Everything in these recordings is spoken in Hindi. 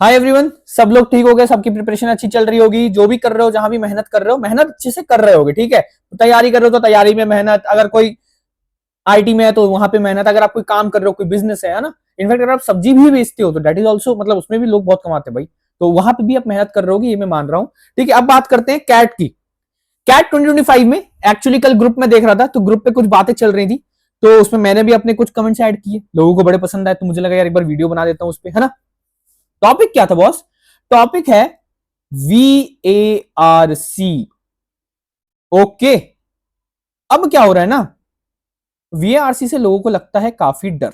हाय एवरीवन, सब लोग ठीक हो गए, सबकी प्रिपरेशन अच्छी चल रही होगी। जो भी कर रहे हो, जहां भी मेहनत कर रहे हो, मेहनत अच्छे से कर रहे होगे। ठीक है, तैयारी कर रहे हो तो तैयारी में मेहनत, अगर कोई आईटी में है तो वहां पे मेहनत, अगर आप कोई काम कर रहे हो, कोई बिजनेस है ना। इनफैक्ट अगर आप सब्जी भी बेचते हो तो डेट इज ऑल्सो, मतलब उसमें भी लोग बहुत कमाते हैं भाई। तो वहां पे भी आप मेहनत कर रहे होगे, ये मैं मान रहा हूँ। ठीक है, अब बात करते हैं कैट की। कैट 2025 में एक्चुअली कल ग्रुप में देख रहा था, तो ग्रुप पे कुछ बातें चल रही थी, तो उसमें मैंने भी अपने कुछ कमेंट्स ऐड किए, लोगों को बड़े पसंद आए, तो मुझे लगा यार एक बार वीडियो बना देता हूं उस पर, है ना। टॉपिक क्या था बॉस? टॉपिक है VARC। ओके, अब क्या हो रहा है ना, VARC से लोगों को लगता है काफी डर।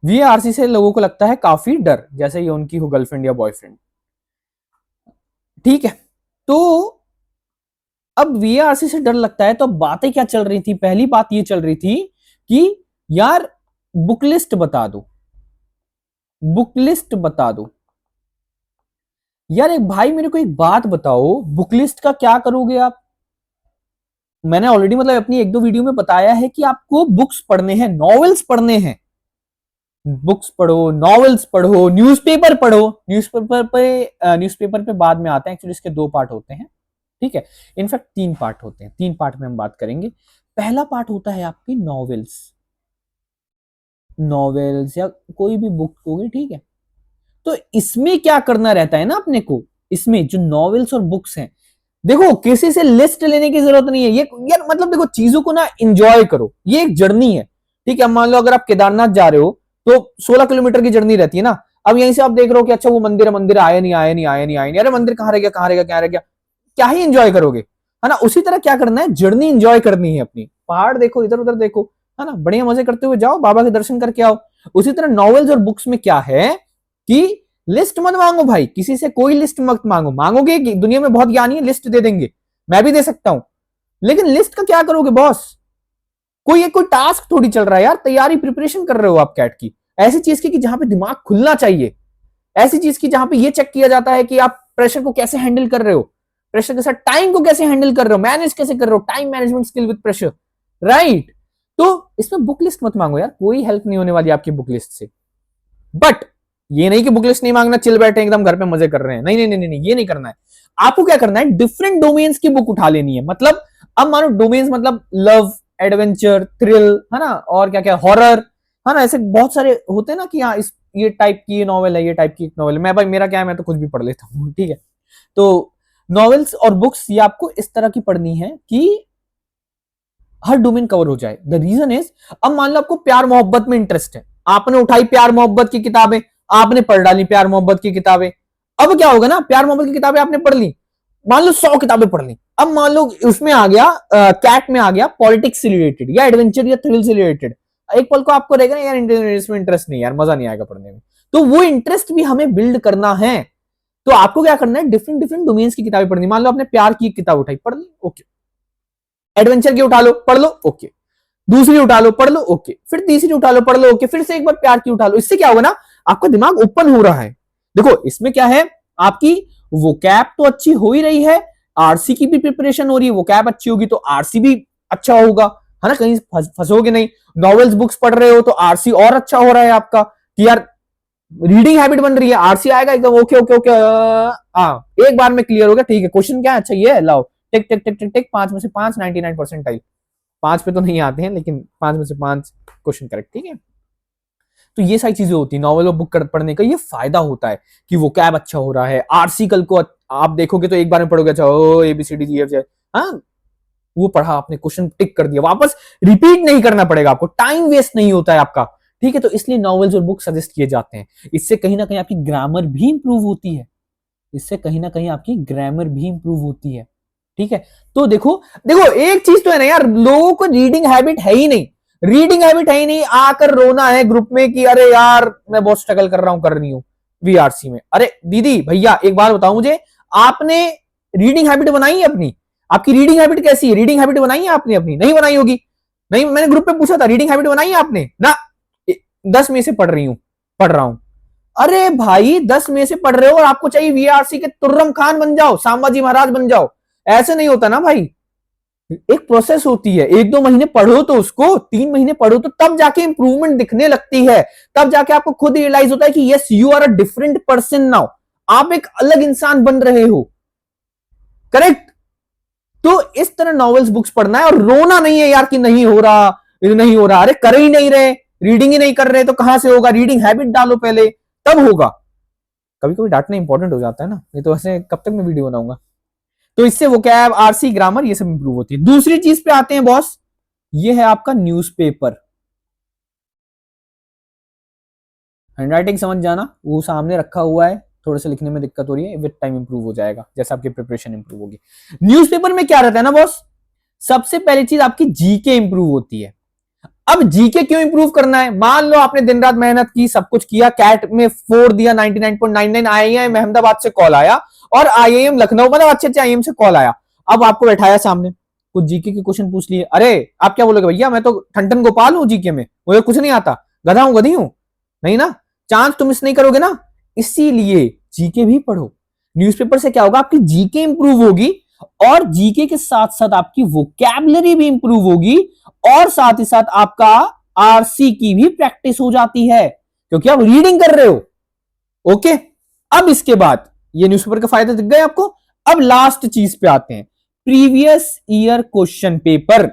VARC से लोगों को लगता है काफी डर, जैसे ये उनकी हो गर्लफ्रेंड या बॉयफ्रेंड। ठीक है, तो अब VARC से डर लगता है, तो अब बातें क्या चल रही थी? पहली बात ये चल रही थी कि यार बुक लिस्ट बता दो, बुक लिस्ट बता दो। यार एक भाई मेरे को एक बात बताओ, बुक लिस्ट का क्या करोगे आप? मैंने ऑलरेडी मतलब अपनी एक दो वीडियो में बताया है कि आपको बुक्स पढ़ने हैं, नॉवेल्स पढ़ने हैं। बुक्स पढ़ो, नॉवेल्स पढ़ो, न्यूज़पेपर पढ़ो। न्यूज़पेपर पे बाद में आते हैं, एक्चुअली इसके दो पार्ट होते हैं। ठीक है, इनफैक्ट तीन पार्ट होते हैं, तीन पार्ट में हम बात करेंगे। पहला पार्ट होता है आपकी नॉवेल्स, नॉवेल्स या कोई भी बुक होगी। ठीक है, तो इसमें क्या करना रहता है ना अपने को, इसमें जो नॉवेल्स और बुक्स हैं, देखो किसी से लिस्ट लेने की जरूरत नहीं है। ये यार मतलब देखो, चीजों को ना एंजॉय करो, ये एक जर्नी है। ठीक है, मान लो अगर आप केदारनाथ जा रहे हो तो 16 किलोमीटर की जर्नी रहती है ना। अब यहीं से आप देख रहे हो कि अच्छा वो मंदिर है, मंदिर आया नहीं आया नहीं आया नहीं आया नहीं, अरे मंदिर कहां रह गया, कहां रह गया, क्या रह गया, क्या ही एंजॉय करोगे, है ना। उसी तरह क्या करना है, जर्नी एंजॉय करनी है अपनी। पहाड़ देखो, इधर उधर देखो, है ना, बढ़िया मजे करते हुए जाओ, बाबा के दर्शन करके आओ। उसी तरह नॉवेल्स और बुक्स में क्या है कि लिस्ट मत मांगो भाई, किसी से कोई लिस्ट मत मांगो। मांगोगे कि दुनिया में बहुत ज्ञानी है, लिस्ट दे देंगे, मैं भी दे सकता हूं, लेकिन लिस्ट का क्या करोगे बॉस? कोई एक कोई टास्क थोड़ी चल रहा है यार, तैयारी प्रिपरेशन कर रहे हो आप कैट की, ऐसी चीज की कि जहां पे दिमाग खुलना चाहिए, ऐसी चीज की जहां पे ये चेक किया जाता है कि आप प्रेशर को कैसे हैंडल कर रहे हो, प्रेशर के साथ टाइम को कैसे हैंडल कर रहे हो, मैनेज कैसे कर रहे हो, time management skill with pressure, right. तो इसमें बुक लिस्ट मत मांगो यार, कोई हेल्प नहीं होने वाली आपकी बुक लिस्ट से। बट ये नहीं कि बुक लिस्ट नहीं मांगना, चिल बैठे एकदम घर पे मजे कर रहे हैं, नहीं नहीं नहीं नहीं, ये नहीं करना है। आपको क्या करना है, डिफरेंट डोमेन्स की बुक उठा लेनी है। मतलब अब मानो डोमेन्स मतलब लव, एडवेंचर, थ्रिल, है ना, और क्या क्या, हॉरर, है ना, ऐसे बहुत सारे होते हैं ना कि हाँ इस ये टाइप की ये नॉवेल है, ये टाइप की नॉवेल है। मैं भाई मेरा क्या है, मैं तो कुछ भी पढ़ लेता हूँ। ठीक है, तो नॉवेल्स और बुक्स ये आपको इस तरह की पढ़नी है कि हर डोमेन कवर हो जाए। द रीजन इज, अब मान लो आपको प्यार मोहब्बत में इंटरेस्ट है, आपने उठाई प्यार मोहब्बत की किताबें, आपने पढ़ डाली प्यार मोहब्बत की किताबें। अब क्या होगा ना, प्यार मोहब्बत की किताबें आपने पढ़ ली, मान लो 100 किताबें पढ़ ली, अब मान लो उसमें आ गया कैट में आ गया पॉलिटिक्स से रिलेटेड या एडवेंचर या थ्रिल से रिलेटेड। एक पल को आपको रहेगा ना यार इसमें इंटरेस्ट नहीं, यार मजा नहीं आएगा पढ़ने में। तो वो इंटरेस्ट भी हमें बिल्ड करना है। तो आपको क्या करना है, डिफरेंट डिफरेंट डोमेन्स की किताबें पढ़नी। मान लो आपने प्यार की एक किताब उठाई, पढ़ ली, ओके। एडवेंचर की उठा लो, पढ़ लो, ओके। दूसरी उठा लो, पढ़ लो, ओके। फिर तीसरी उठा लो, पढ़ लो, ओके। फिर से एक बार प्यार की उठा लो। इससे क्या होगा ना, आपका दिमाग ओपन हो रहा है। देखो इसमें क्या है, आपकी वो कैप तो अच्छी हो ही रही है, आरसी की भी प्रिपरेशन हो रही है। वो कैप अच्छी होगी तो आरसी भी अच्छा होगा, है ना, कहीं फंसोगे नहीं। नॉवेल्स बुक्स पढ़ रहे हो तो आरसी और अच्छा हो रहा है आपका, कि यार रीडिंग हैबिट बन रही है, आरसी आएगा एकदम ओके ओके ओके, हाँ एक बार में क्लियर हो गया। ठीक है, क्वेश्चन क्या है, अच्छा ये है, लाओ टिक टिक टिक टिक टिक, 5 में से 5, 99% 5 पे तो नहीं आते हैं, लेकिन 5 में से 5 क्वेश्चन करेक्ट। ठीक है, तो ये सारी चीजें होती है नॉवल और बुक पढ़ने का, ये फायदा होता है कि वो कैब अच्छा हो रहा है। आरसी कल को आप देखोगे तो एक बार में पढ़ोगे, अच्छा ओ ABCD, हाँ वो पढ़ा आपने, क्वेश्चन टिक कर दिया, वापस रिपीट नहीं करना पड़ेगा आपको, टाइम वेस्ट नहीं होता है आपका। ठीक है, तो इसलिए नॉवेल्स और बुक सजेस्ट किए जाते हैं। इससे कहीं ना कहीं आपकी ग्रामर भी इंप्रूव होती है, इससे कहीं ना कहीं आपकी ग्रामर भी इंप्रूव होती है। ठीक है, तो देखो देखो एक चीज तो है ना यार, लोगों को रीडिंग हैबिट है ही नहीं, रीडिंग हैबिट है ही नहीं, आकर रोना है ग्रुप में कि अरे यार मैं बहुत स्ट्रगल कर रहा हूं, कर रही हूं VRC में। अरे दीदी भैया एक बात बताओ मुझे, आपने रीडिंग हैबिट बनाई है अपनी? आपकी रीडिंग हैबिट कैसी है? रीडिंग हैबिट बनाई है आपने अपनी? नहीं बनाई होगी। नहीं, मैंने ग्रुप पे पूछा था, रीडिंग हैबिट बनाई है आपने ना? 10 में से पढ़ रही हूं, पढ़ रहा हूं। अरे भाई 10 में से पढ़ रहे हो और आपको चाहिए VRC के तुर्रम खान बन जाओ, संभाजी महाराज बन जाओ, ऐसे नहीं होता ना भाई। एक प्रोसेस होती है, 1-2 महीने पढ़ो तो उसको, 3 महीने पढ़ो तो तब जाके इंप्रूवमेंट दिखने लगती है, तब जाके आपको खुद रियलाइज होता है कि yes you are a different person now, आप एक अलग इंसान बन रहे हो। करेक्ट। तो इस तरह नॉवेल्स बुक्स पढ़ना है और रोना नहीं है यार कि नहीं हो रहा, नहीं हो रहा, अरे कर ही नहीं रहे, रीडिंग ही नहीं कर रहे तो कहां से होगा, रीडिंग हैबिट डालो पहले तब होगा। कभी कभी डांटना इंपॉर्टेंट हो जाता है ना, नहीं तो ऐसे कब तक मैं वीडियो बनाऊंगा। तो इससे वो क्या है, आरसी ग्रामर ये सब इंप्रूव होती है। दूसरी चीज पे आते हैं बॉस, ये है आपका न्यूज़पेपर। हैंडराइटिंग समझ जाना, वो सामने रखा हुआ है, थोड़ा सा लिखने में दिक्कत हो रही है, विद टाइम इंप्रूव हो जाएगा जैसे आपकी प्रिपरेशन इंप्रूव होगी। न्यूज़पेपर में क्या रहता है ना बॉस, सबसे पहली चीज आपकी जीके इंप्रूव होती है। अब जीके क्यों इंप्रूव करना है, मान लो आपने दिन रात मेहनत की, सब कुछ किया, कैट में 4 दिया 99.99, आईआईएम अहमदाबाद से कॉल आया और आईआईएम लखनऊ, मतलब अच्छे अच्छे आईआईएम से कॉल आया, अब आपको बैठाया सामने, कुछ जीके के क्वेश्चन पूछ लिए, अरे आप क्या बोलोगे, भैया मैं तो ठंडन गोपाल हूं जीके में, मुझे कुछ नहीं आता, गधा हूं, गधी हूं, नहीं ना, चांस तुम मिस नहीं करोगे ना, इसीलिए जीके भी पढ़ो। न्यूज़पेपर से क्या होगा, आपकी जीके इंप्रूव होगी और जीके के साथ साथ आपकी वोकैबुलरी भी इंप्रूव होगी और साथ ही साथ आपका आरसी की भी प्रैक्टिस हो जाती है क्योंकि आप रीडिंग कर रहे हो। ओके, अब इसके बाद ये न्यूज़पेपर के फायदे दिख गए आपको। अब लास्ट चीज पे आते हैं, प्रीवियस ईयर क्वेश्चन पेपर,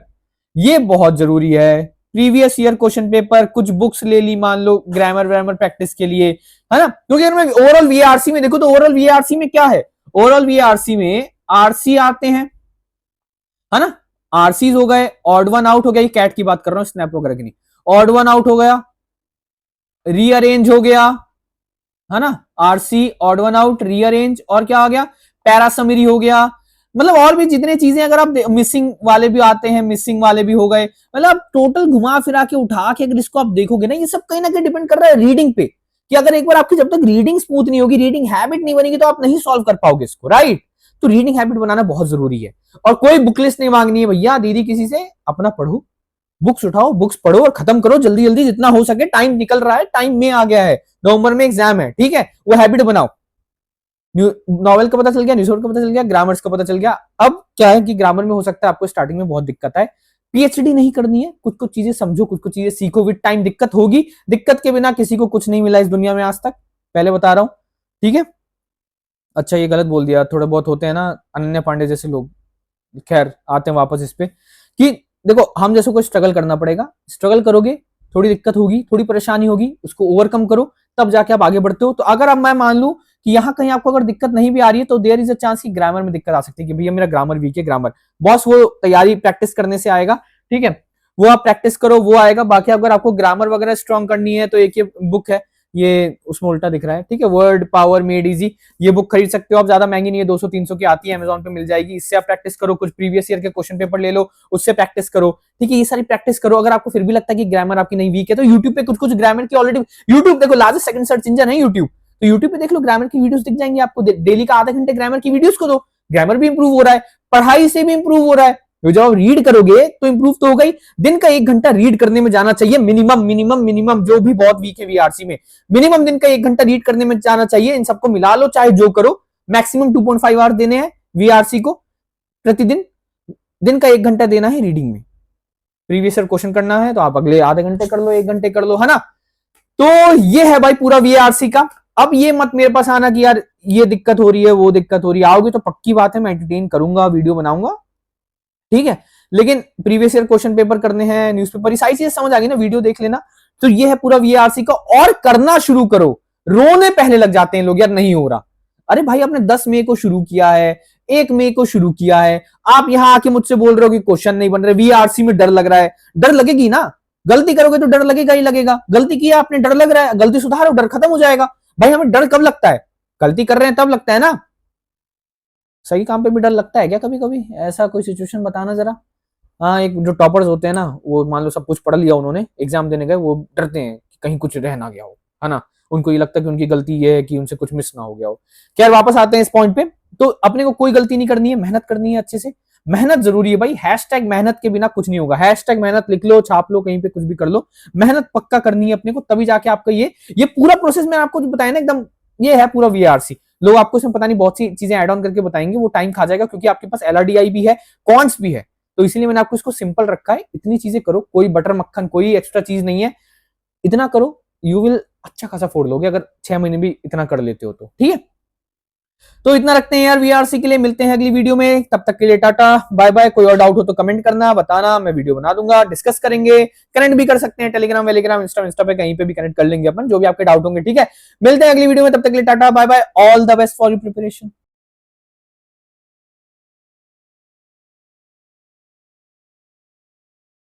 ये बहुत जरूरी है। प्रीवियस ईयर क्वेश्चन पेपर, कुछ बुक्स ले ली मान लो ग्रामर व्रामर प्रैक्टिस के लिए, है ना, क्योंकि अगर मैं ओवरऑल वीआरसी में देखो तो ओवरऑल वीआरसी में क्या है, ओवरऑल वीआरसी में आरसी आते हैं, है ना, आरसीज हो गए, ऑड वन आउट हो गया, ये कैट की बात कर रहा हूं स्नैप वगैरह की नहीं, ऑड वन आउट हो गया, रीअरेंज हो गया, है ना, RC odd one out rearrange, और क्या आ गया, पैरासमरी हो गया, मतलब और भी जितने चीजें अगर आप मिसिंग वाले भी आते हैं, मिसिंग वाले भी हो गए, मतलब टोटल घुमा फिरा के उठा के अगर इसको आप देखोगे ना, ये सब कहीं ना कहीं डिपेंड कर रहा है रीडिंग पे, कि अगर एक बार आपकी जब तक रीडिंग स्मूथ नहीं होगी, रीडिंग हैबिट नहीं बनेगी तो आप नहीं सॉल्व कर पाओगे इसको, राइट। तो रीडिंग हैबिट बनाना बहुत जरूरी है और कोई बुक लिस्ट नहीं मांगनी है भैया दीदी किसी से, अपना पढ़ो, बुक्स उठाओ, बुक्स पढ़ो और खत्म करो जल्दी जल्दी जितना हो सके, टाइम निकल रहा है, टाइम में आ गया है, नवंबर में एग्जाम है, ठीक है, वो हैबिट बनाओ। नॉवेल का पता चल गया, न्यूज़पेपर का पता चल गया, ग्रामर्स का पता चल गया। अब क्या है कि ग्रामर में हो सकता है आपको स्टार्टिंग में बहुत दिक्कत आए, पीएचडी नहीं करनी है, कुछ कुछ चीजें समझो, कुछ कुछ चीजें सीखो, विद टाइम दिक्कत होगी, दिक्कत के बिना किसी को कुछ नहीं मिला इस दुनिया में आज तक, पहले बता रहा हूं, ठीक है। अच्छा ये गलत बोल दिया, थोड़े बहुत होते हैं ना अनन्या पांडे जैसे लोग, खैर आते हैं वापस इस पे, कि देखो हम जैसे को स्ट्रगल करना पड़ेगा, स्ट्रगल करोगे, थोड़ी दिक्कत होगी, थोड़ी परेशानी होगी, उसको ओवरकम करो, तब जाके आप आगे बढ़ते हो। तो अगर अब मैं मान लू कि यहाँ कहीं आपको अगर दिक्कत नहीं भी आ रही है तो देयर इज अ चांस कि ग्रामर में दिक्कत आ सकती है कि भैया मेरा ग्रामर वीक है, ग्रामर बॉस वो तैयारी प्रैक्टिस करने से आएगा, ठीक है, वो आप प्रैक्टिस करो वो आएगा। बाकी अगर आपको ग्रामर वगैरह स्ट्रॉन्ग करनी है तो एक ये बुक है, ये उसमें उल्टा दिख रहा है, ठीक है, वर्ड पावर मेड इजी, ये बुक खरीद सकते हो आप, ज्यादा महंगी नहीं है, 200-300 की आती है, अमेजोन पे मिल जाएगी, इससे आप प्रैक्टिस करो, कुछ प्रीवियस ईयर के क्वेश्चन पेपर ले लो, उससे प्रैक्टिस करो, ठीक है, ये सारी प्रैक्टिस करो। अगर आपको फिर भी लगता है कि ग्रामर आपकी नहीं वीक है तो यूट्यूब पे कुछ कुछ ग्रामर की ऑलरेडी, यूट्यूब देखो लार्जेस्ट सेकंड सर्च इंजन है यूट्यूब, तो यूट्यूब पे देख लो ग्रामर की वीडियोस दिख जाएंगे आपको, डेली का आधे घंटे ग्रामर की वीडियोस को दो, ग्रामर भी इंप्रूव हो रहा है, पढ़ाई से भी इंप्रूव हो रहा है, तो जब आप रीड करोगे तो इंप्रूव तो होगा ही। दिन का 1 घंटा रीड करने में जाना चाहिए मिनिमम मिनिमम मिनिमम, जो भी बहुत वीक है वीआरसी में, मिनिमम दिन का 1 घंटा रीड करने में जाना चाहिए। इन सबको मिला लो चाहे जो करो, मैक्सिमम 2.5 आवर देने हैं वीआरसी को प्रतिदिन, दिन का 1 घंटा देना है रीडिंग में। प्रीवियस ईयर क्वेश्चन करना है तो आप अगले आधे घंटे कर लो, 1 घंटे कर लो, है ना। तो ये है भाई पूरा वीआरसी का। अब ये मत मेरे पास आना कि यार ये दिक्कत हो रही है वो दिक्कत हो रही है, आओगे तो पक्की बात है मैं एंटरटेन करूंगा, वीडियो बनाऊंगा, ठीक है, लेकिन प्रीवियस ईयर क्वेश्चन पेपर करने हैं, न्यूज़पेपर, सारी चीजें समझ आ गई ना, वीडियो देख लेना। तो ये है पूरा वीआरसी का, और करना शुरू करो। रोने पहले लग जाते हैं लोग, यार नहीं हो रहा, अरे भाई आपने 10 मई को शुरू किया है, 1 मई को शुरू किया है, आप यहां आके मुझसे बोल रहे हो कि क्वेश्चन नहीं बन रहे, वीआरसी में डर लग रहा है, डर लगेगी ना, गलती करोगे तो डर लगेगा ही लगेगा, गलती किया आपने डर लग रहा है, गलती सुधारो डर खत्म हो जाएगा। भाई हमें डर कब लगता है, गलती कर रहे हैं तब लगता है ना, सही काम पे भी डर लगता है क्या कभी कभी, ऐसा कोई सिचुएशन बताना जरा। हाँ एक जो टॉपर्स होते हैं ना, वो मान लो सब कुछ पढ़ लिया उन्होंने, एग्जाम देने गए, वो डरते हैं कि कहीं कुछ रह ना गया हो, है ना, उनको ये लगता है कि उनकी गलती ये है कि उनसे कुछ मिस ना हो गया हो। खैर वापस आते हैं इस पॉइंट पे, तो अपने को कोई गलती नहीं करनी है, मेहनत करनी है अच्छे से, मेहनत जरूरी है भाई, हैशटैग मेहनत के बिना कुछ नहीं होगा, हैशटैग मेहनत लिख लो, छाप लो, कहीं पे कुछ भी कर लो, मेहनत पक्का करनी है अपने को, तभी जाके आपका ये पूरा प्रोसेस मैंने आपको जो बताया ना एकदम, ये है पूरा वीआरसी। लोग आपको इसमें पता नहीं बहुत सी चीजें ऐड ऑन करके बताएंगे, वो टाइम खा जाएगा क्योंकि आपके पास एलआरडीआई भी है, कॉन्ट्स भी है, तो इसीलिए मैंने आपको इसको सिंपल रखा है। इतनी चीजें करो, कोई बटर मक्खन, कोई एक्स्ट्रा चीज नहीं है, इतना करो, यू विल अच्छा खासा फोड़ लोगे अगर 6 महीने भी इतना कर लेते हो तो। ठीक है, तो इतना रखते हैं यार वीआरसी के लिए। मिलते हैं अगली वीडियो में, तब तक के लिए टाटा बाय बाय। कोई और डाउट हो तो कमेंट करना, बताना, मैं वीडियो बना दूंगा, डिस्कस करेंगे, कनेक्ट भी कर सकते हैं टेलीग्राम वेलीग्राम इंस्टा पे, कहीं पे भी कनेक्ट कर लेंगे अपन, जो भी आपके डाउट होंगे। ठीक है, मिलते हैं अगली वीडियो में, तब तक के लिए tata bye bye, all the best for your preparation.